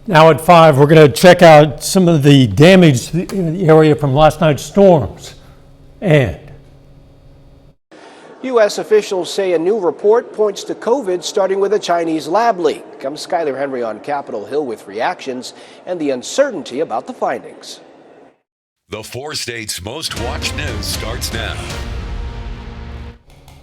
Now at 5, we're going to check out some of the damage in the area from last night's storms. And U.S. officials say a new report points to COVID starting with a Chinese lab leak. Comes Skyler Henry on Capitol Hill with reactions and the uncertainty about the findings. The 4 states' most watched news starts now.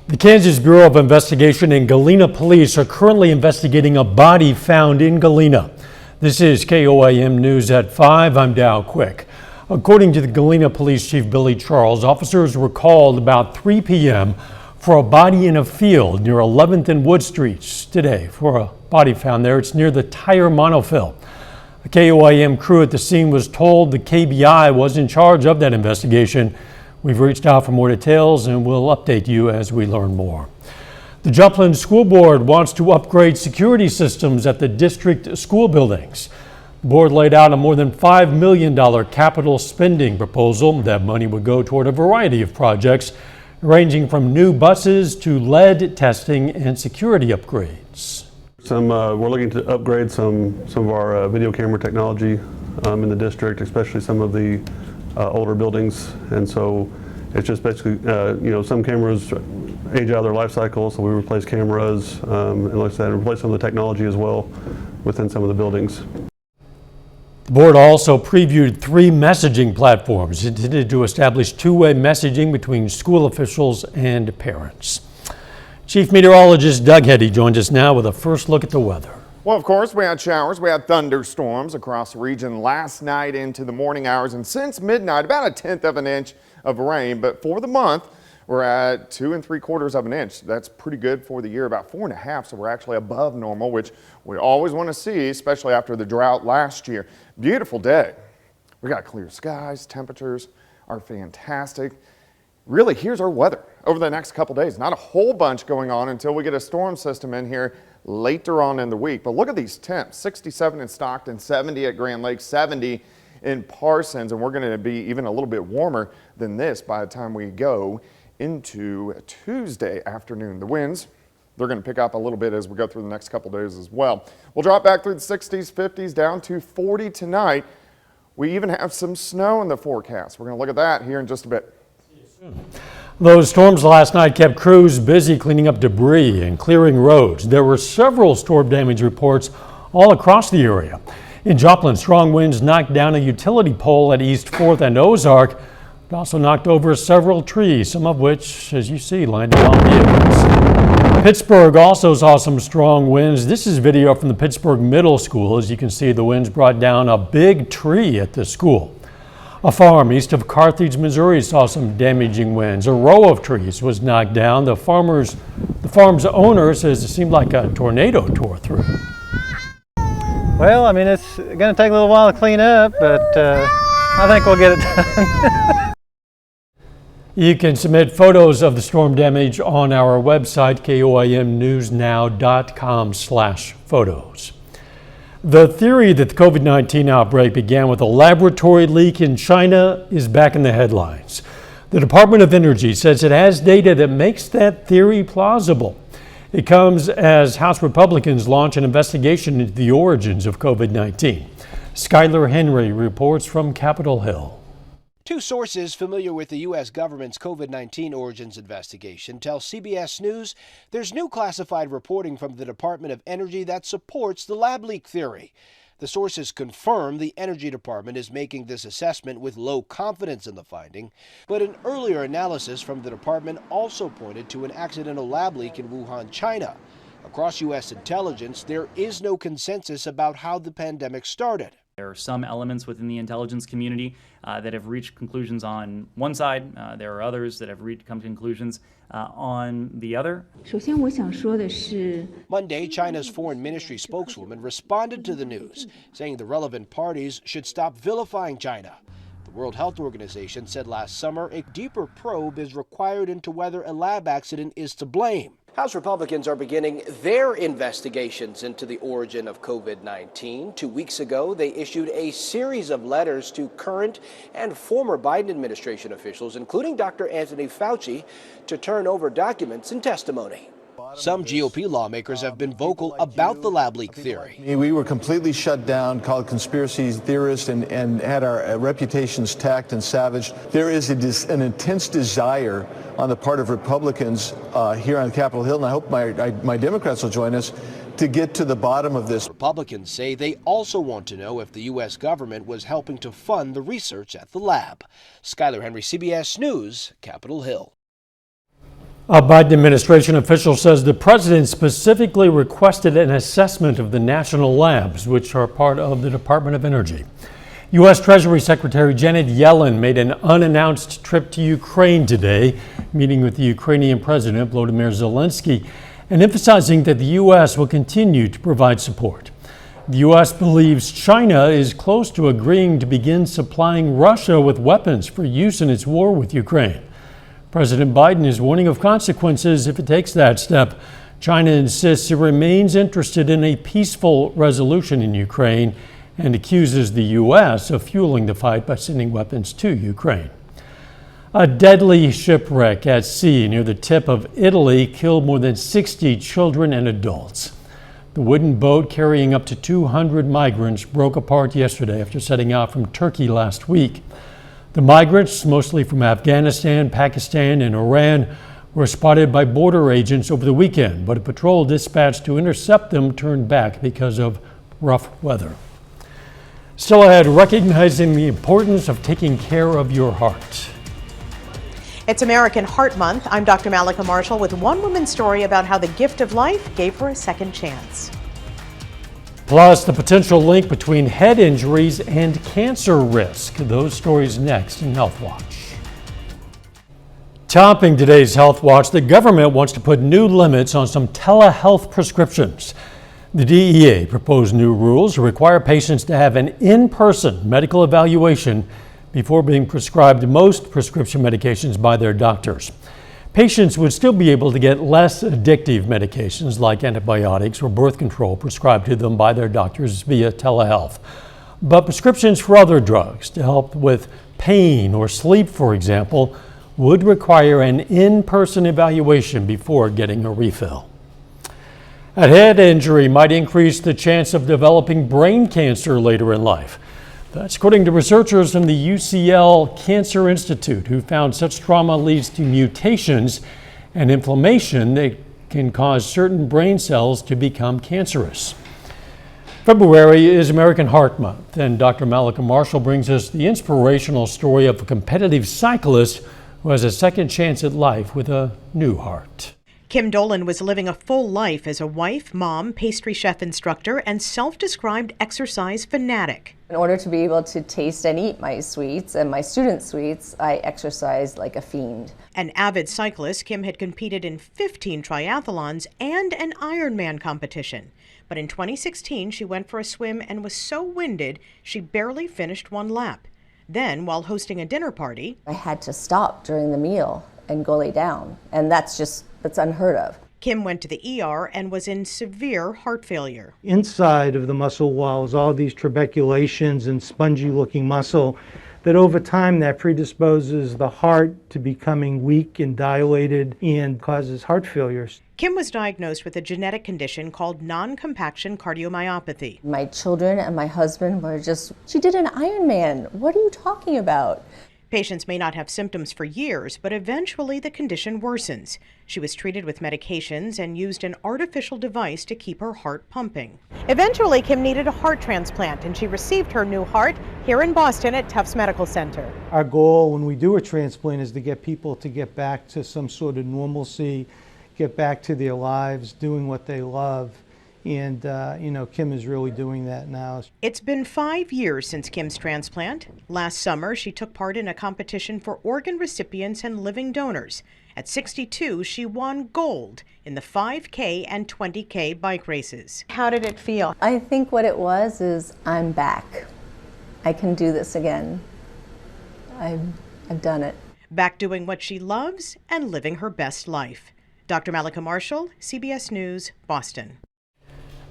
the Kansas Bureau of Investigation and Galena Police are currently investigating a body found in Galena. This is KOAM News at 5. I'm Dow Quick. According to the Galena Police Chief Billy Charles, officers were called about 3 p.m. for a body in a field near 11th and Wood Streets today. For a body found there, it's near the tire monofill. The KOAM crew at the scene was told the KBI was in charge of that investigation. We've reached out for more details and we'll update you as we learn more. The Joplin School Board wants to upgrade security systems at the district school buildings. The board laid out a more than $5 million capital spending proposal. That money would go toward a variety of projects, ranging from new buses to lead testing and security upgrades. We're looking to upgrade some of our video camera technology in the district, especially some of the older buildings. And so it's just basically, some cameras age out of their life cycle, so we replace cameras and like I said, replace some of the technology as well within some of the buildings. The board also previewed 3 messaging platforms intended to establish two-way messaging between school officials and parents. Chief Meteorologist Doug Heddy joins us now with a first look at the weather. Well, of course, we had showers. We had thunderstorms across the region last night into the morning hours, and since midnight, about a 1/10 of an inch of rain. But for the month, we're at 2 3/4 of an inch. That's pretty good for the year, about 4 1/2. So we're actually above normal, which we always want to see, especially after the drought last year. Beautiful day. We got clear skies. Temperatures are fantastic. Really, here's our weather over the next couple days. Not a whole bunch going on until we get a storm system in here later on in the week. But look at these temps, 67 in Stockton, 70 at Grand Lake, 70 in Parsons, and we're going to be even a little bit warmer than this by the time we go into Tuesday afternoon. The winds, they're going to pick up a little bit as we go through the next couple days as well. We'll drop back through the 60s, 50s, down to 40 tonight. We even have some snow in the forecast. We're going to look at that here in just a bit. Those storms last night kept crews busy cleaning up debris and clearing roads. There were several storm damage reports all across the area. In Joplin, strong winds knocked down a utility pole at East 4th and Ozark. It also knocked over several trees, some of which, as you see, landed on vehicles. Pittsburgh also saw some strong winds. This is video from the Pittsburgh Middle School. As you can see, the winds brought down a big tree at the school. A farm east of Carthage, Missouri saw some damaging winds. A row of trees was knocked down. The farm's owner says it seemed like a tornado tore through. Well, I mean, it's going to take a little while to clean up, but I think we'll get it done. You can submit photos of the storm damage on our website, koamnewsnow.com/photos. The theory that the COVID-19 outbreak began with a laboratory leak in China is back in the headlines. The Department of Energy says it has data that makes that theory plausible. It comes as House Republicans launch an investigation into the origins of COVID-19. Skyler Henry reports from Capitol Hill. 2 sources familiar with the U.S. government's COVID-19 origins investigation tell CBS News there's new classified reporting from the Department of Energy that supports the lab leak theory. The sources confirm the Energy Department is making this assessment with low confidence in the finding, but an earlier analysis from the department also pointed to an accidental lab leak in Wuhan, China. Across U.S. intelligence, there is no consensus about how the pandemic started. There are some elements within the intelligence community that have reached conclusions on one side. There are others that have come to conclusions on the other. Monday, China's foreign ministry spokeswoman responded to the news, saying the relevant parties should stop vilifying China. The World Health Organization said last summer a deeper probe is required into whether a lab accident is to blame. House Republicans are beginning their investigations into the origin of COVID-19. 2 weeks ago, they issued a series of letters to current and former Biden administration officials, including Dr. Anthony Fauci, to turn over documents and testimony. Some GOP lawmakers have been vocal about the lab leak theory. We were completely shut down, called conspiracy theorists, and had our reputations tacked and savaged. There is an intense desire on the part of Republicans here on Capitol Hill, and I hope my Democrats will join us, to get to the bottom of this. Republicans say they also want to know if the U.S. government was helping to fund the research at the lab. Skylar Henry, CBS News, Capitol Hill. A Biden administration official says the president specifically requested an assessment of the national labs, which are part of the Department of Energy. U.S. Treasury Secretary Janet Yellen made an unannounced trip to Ukraine today, meeting with the Ukrainian President Volodymyr Zelensky, and emphasizing that the U.S. will continue to provide support. The U.S. believes China is close to agreeing to begin supplying Russia with weapons for use in its war with Ukraine. President Biden is warning of consequences if it takes that step. China insists it remains interested in a peaceful resolution in Ukraine and accuses the U.S. of fueling the fight by sending weapons to Ukraine. A deadly shipwreck at sea near the tip of Italy killed more than 60 children and adults. The wooden boat carrying up to 200 migrants broke apart yesterday after setting out from Turkey last week. The migrants, mostly from Afghanistan, Pakistan, and Iran, were spotted by border agents over the weekend, but a patrol dispatched to intercept them turned back because of rough weather. Still ahead, recognizing the importance of taking care of your heart. It's American Heart Month. I'm Dr. Malika Marshall with one woman's story about how the gift of life gave her a second chance. Plus, the potential link between head injuries and cancer risk. Those stories next in Health Watch. Topping today's Health Watch, the government wants to put new limits on some telehealth prescriptions. The DEA proposed new rules to require patients to have an in-person medical evaluation before being prescribed most prescription medications by their doctors. Patients would still be able to get less addictive medications like antibiotics or birth control prescribed to them by their doctors via telehealth. But prescriptions for other drugs to help with pain or sleep, for example, would require an in-person evaluation before getting a refill. A head injury might increase the chance of developing brain cancer later in life. That's according to researchers from the UCL Cancer Institute, who found such trauma leads to mutations and inflammation that can cause certain brain cells to become cancerous. February is American Heart Month, and Dr. Malika Marshall brings us the inspirational story of a competitive cyclist who has a second chance at life with a new heart. Kim Dolan was living a full life as a wife, mom, pastry chef instructor, and self-described exercise fanatic. In order to be able to taste and eat my sweets and my students' sweets, I exercised like a fiend. An avid cyclist, Kim had competed in 15 triathlons and an Ironman competition. But in 2016, she went for a swim and was so winded, she barely finished one lap. Then, while hosting a dinner party, I had to stop during the meal and go lay down, and that's unheard of. Kim went to the ER and was in severe heart failure. Inside of the muscle wall is all these trabeculations and spongy looking muscle that over time that predisposes the heart to becoming weak and dilated and causes heart failures. Kim was diagnosed with a genetic condition called non-compaction cardiomyopathy. My children and my husband were she did an Ironman. What are you talking about? Patients may not have symptoms for years, but eventually the condition worsens. She was treated with medications and used an artificial device to keep her heart pumping. Eventually, Kim needed a heart transplant, and she received her new heart here in Boston at Tufts Medical Center. Our goal when we do a transplant is to get people to get back to some sort of normalcy, get back to their lives, doing what they love. And, Kim is really doing that now. It's been 5 years since Kim's transplant. Last summer, she took part in a competition for organ recipients and living donors. At 62, she won gold in the 5K and 20K bike races. How did it feel? I think what it was is I'm back. I can do this again. I've done it. Back doing what she loves and living her best life. Dr. Malika Marshall, CBS News, Boston.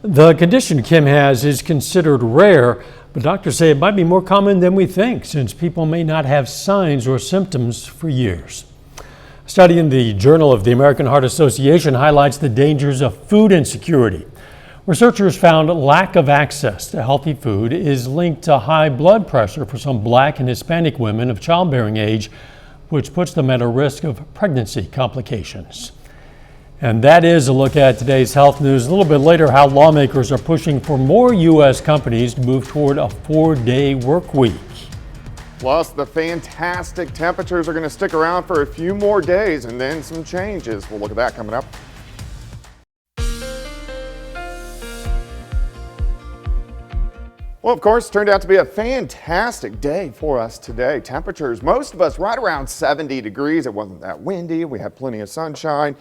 The condition Kim has is considered rare, but doctors say it might be more common than we think since people may not have signs or symptoms for years. A study in the Journal of the American Heart Association highlights the dangers of food insecurity. Researchers found lack of access to healthy food is linked to high blood pressure for some Black and Hispanic women of childbearing age, which puts them at a risk of pregnancy complications. And that is a look at today's health news. A little bit later, how lawmakers are pushing for more U.S. companies to move toward a 4-day work week. Plus, the fantastic temperatures are going to stick around for a few more days and then some changes. We'll look at that coming up. Well, of course, turned out to be a fantastic day for us today. Temperatures, most of us right around 70 degrees. It wasn't that windy. We had plenty of sunshine.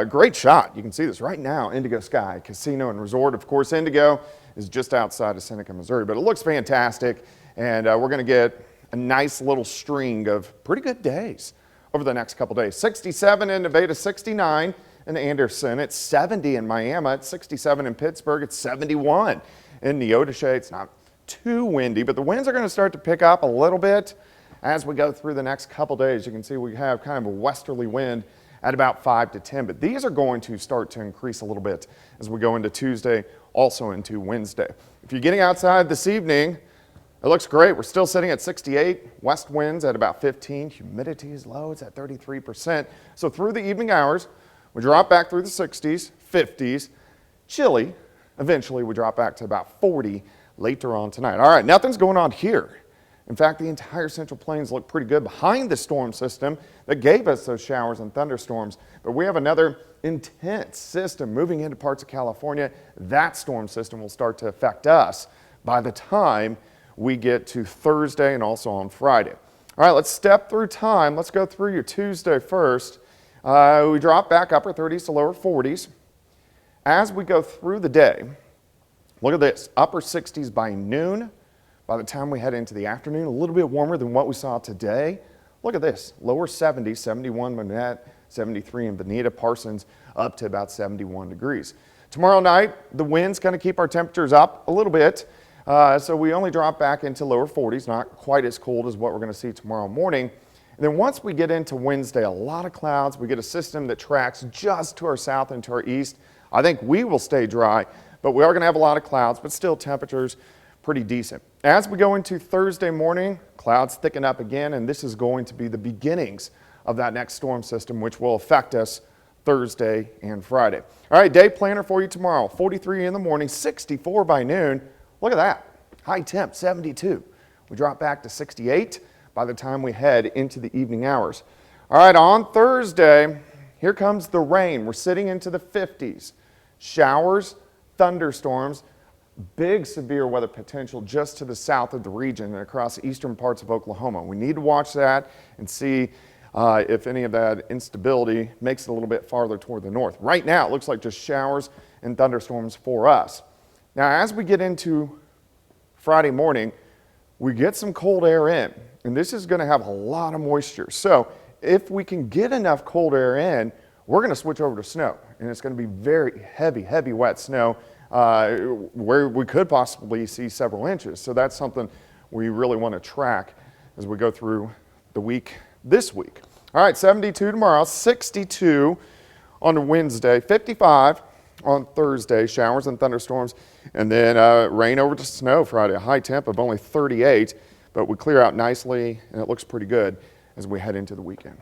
Great shot. You can see this right now, Indigo Sky Casino and Resort. Of course, Indigo is just outside of Seneca, Missouri, but it looks fantastic. And we're going to get a nice little string of pretty good days over the next couple days. 67 in Nevada, 69 in Anderson. It's 70 in Miami. It's 67 in Pittsburgh. It's 71 in Neodesha. It's not too windy, but the winds are going to start to pick up a little bit as we go through the next couple days. You can see we have kind of a westerly wind at about 5 to 10, but these are going to start to increase a little bit as we go into Tuesday, also into Wednesday. If you're getting outside this evening, it looks great. We're still sitting at 68, west winds at about 15, humidity is low, it's at 33%. So through the evening hours, we drop back through the 60s, 50s, chilly. Eventually we drop back to about 40 later on tonight. All right, nothing's going on here. In fact, the entire Central Plains look pretty good behind the storm system that gave us those showers and thunderstorms. But we have another intense system moving into parts of California. That storm system will start to affect us by the time we get to Thursday and also on Friday. All right, let's step through time. Let's go through your Tuesday first. We drop back upper 30s to lower 40s. As we go through the day, look at this, upper 60s by noon. By the time we head into the afternoon, a little bit warmer than what we saw today. Look at this, lower 70s, 71 Manette, 73 in Bonita, Parsons, up to about 71 degrees. Tomorrow night, the wind's going to keep our temperatures up a little bit. So we only drop back into lower 40s, not quite as cold as what we're going to see tomorrow morning. And then once we get into Wednesday, a lot of clouds. We get a system that tracks just to our south and to our east. I think we will stay dry, but we are going to have a lot of clouds, but still temperatures pretty decent. As we go into Thursday morning, clouds thicken up again, and this is going to be the beginnings of that next storm system, which will affect us Thursday and Friday. All right, day planner for you tomorrow, 43 in the morning, 64 by noon. Look at that, high temp, 72. We drop back to 68 by the time we head into the evening hours. All right, on Thursday, here comes the rain. We're sitting into the 50s. Showers, thunderstorms, big severe weather potential just to the south of the region and across the eastern parts of Oklahoma. We need to watch that and see if any of that instability makes it a little bit farther toward the north. Right now, it looks like just showers and thunderstorms for us. Now, as we get into Friday morning, we get some cold air in, and this is going to have a lot of moisture. So if we can get enough cold air in, we're going to switch over to snow, and it's going to be very heavy wet snow where we could possibly see several inches. So that's something we really want to track as we go through the week this week. All right, 72 tomorrow, 62 on Wednesday, 55 on Thursday, showers and thunderstorms, and then rain over to snow Friday, a high temp of only 38, but we clear out nicely, and it looks pretty good as we head into the weekend.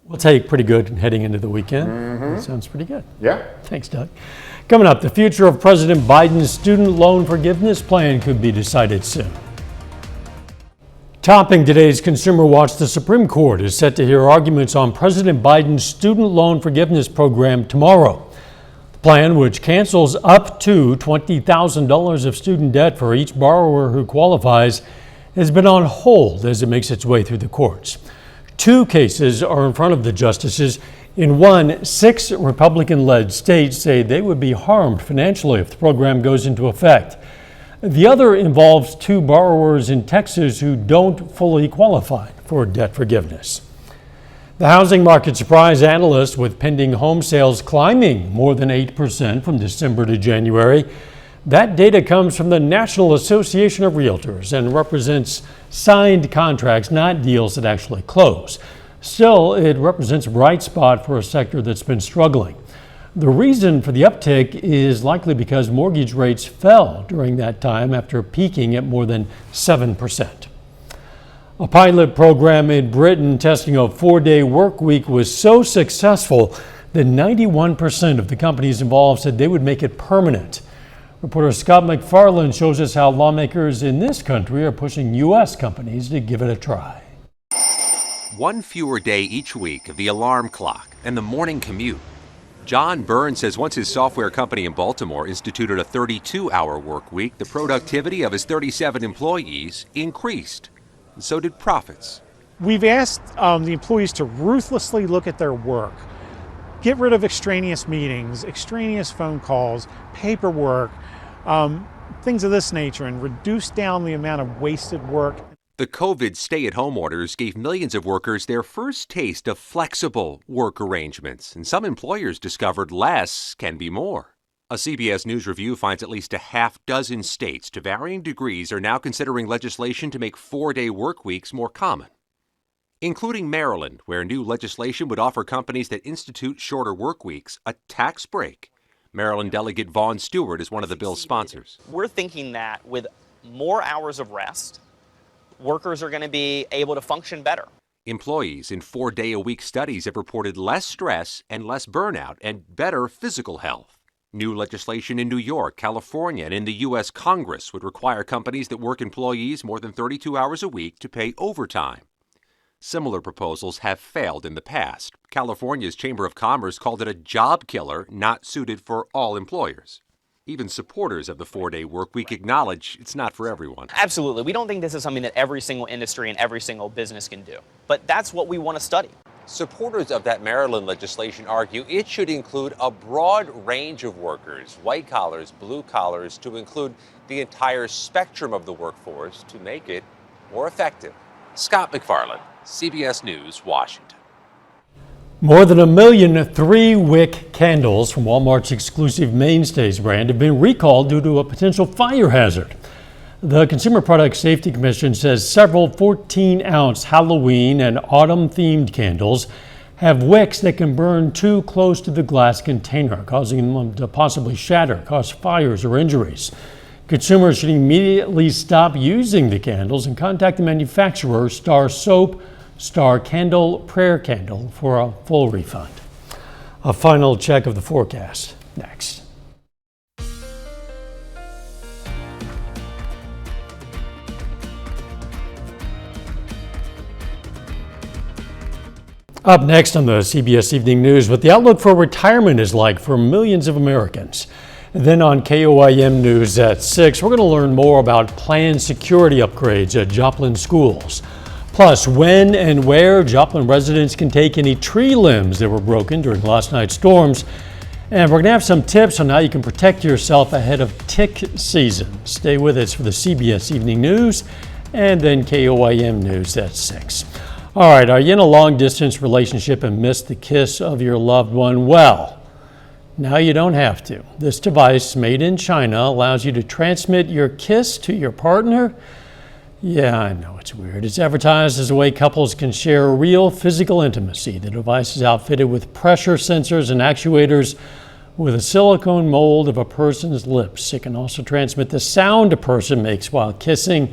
We'll take pretty good heading into the weekend. That sounds pretty good. Yeah. Thanks, Doug. Coming up, the future of President Biden's student loan forgiveness plan could be decided soon. Topping today's Consumer Watch, the Supreme Court is set to hear arguments on President Biden's student loan forgiveness program tomorrow. The plan, which cancels up to $20,000 of student debt for each borrower who qualifies, has been on hold as it makes its way through the courts. Two cases are in front of the justices. In one, 6 Republican-led states say they would be harmed financially if the program goes into effect. The other involves 2 borrowers in Texas who don't fully qualify for debt forgiveness. The housing market surprised analysts with pending home sales climbing more than 8% from December to January. That data comes from the National Association of Realtors and represents signed contracts, not deals that actually close. Still, it represents a bright spot for a sector that's been struggling. The reason for the uptick is likely because mortgage rates fell during that time after peaking at more than 7%. A pilot program in Britain testing a 4-day work week was so successful that 91% of the companies involved said they would make it permanent. Reporter Scott McFarland shows us how lawmakers in this country are pushing U.S. companies to give it a try. One fewer day each week of the alarm clock and the morning commute. John Byrne says once his software company in Baltimore instituted a 32-hour work week, the productivity of his 37 employees increased, and so did profits. We've asked the employees to ruthlessly look at their work, get rid of extraneous meetings, extraneous phone calls, paperwork, things of this nature, and reduce down the amount of wasted work. The COVID stay-at-home orders gave millions of workers their first taste of flexible work arrangements, and some employers discovered less can be more. A CBS News review finds at least a half dozen states to varying degrees are now considering legislation to make 4-day work weeks more common, including Maryland, where new legislation would offer companies that institute shorter work weeks a tax break. Maryland Delegate Vaughn Stewart is one of the bill's sponsors. We're thinking that with more hours of rest, workers are going to be able to function better. Employees in 4-day-a-week studies have reported less stress and less burnout and better physical health. New legislation in New York, California, and in the U.S. Congress would require companies that work employees more than 32 hours a week to pay overtime. Similar proposals have failed in the past. California's Chamber of Commerce called it a job killer not suited for all employers. Even supporters of the 4-day work week acknowledge it's not for everyone. Absolutely. We don't think this is something that every single industry and every single business can do. But that's what we want to study. Supporters of that Maryland legislation argue it should include a broad range of workers, white collars, blue collars, to include the entire spectrum of the workforce to make it more effective. Scott McFarland, CBS News, Washington. More than 1 million 3-wick candles from Walmart's exclusive Mainstays brand have been recalled due to a potential fire hazard. The Consumer Product Safety Commission says several 14-ounce Halloween and autumn-themed candles have wicks that can burn too close to the glass container, causing them to possibly shatter, cause fires or injuries. Consumers should immediately stop using the candles and contact the manufacturer, Star Soap, Star Candle, Prayer Candle, for a full refund. A final check of the forecast next. Up next on the CBS Evening News, what the outlook for retirement is like for millions of Americans. And then on KOAM News at 6, we're going to learn more about planned security upgrades at Joplin schools. Plus, when and where Joplin residents can take any tree limbs that were broken during last night's storms. And we're going to have some tips on how you can protect yourself ahead of tick season. Stay with us for the CBS Evening News and then KOAM News at 6. All right, are you in a long-distance relationship and missed the kiss of your loved one? Well, now you don't have to. This device, made in China, allows you to transmit your kiss to your partner. Yeah, I know it's weird. It's advertised as a way couples can share real physical intimacy. The device is outfitted with pressure sensors and actuators with a silicone mold of a person's lips. It can also transmit the sound a person makes while kissing.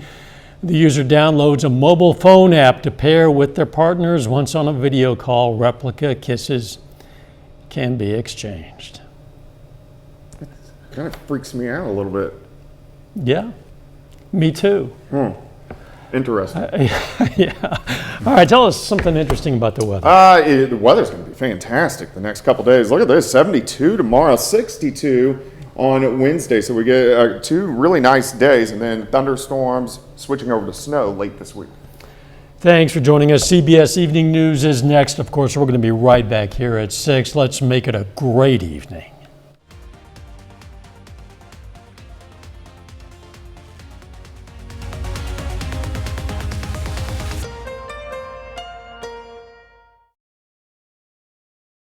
The user downloads a mobile phone app to pair with their partners. Once on a video call, replica kisses can be exchanged. It kind of freaks me out a little bit. Yeah, me too. Interesting. Yeah. All right, tell us something interesting about the weather. The weather's going to be fantastic the next couple days. Look at this, 72 tomorrow, 62 on Wednesday. So we get 2 really nice days, and then thunderstorms switching over to snow late this week. Thanks for joining us. CBS Evening News is next. Of course, we're going to be right back here at 6. Let's make it a great evening.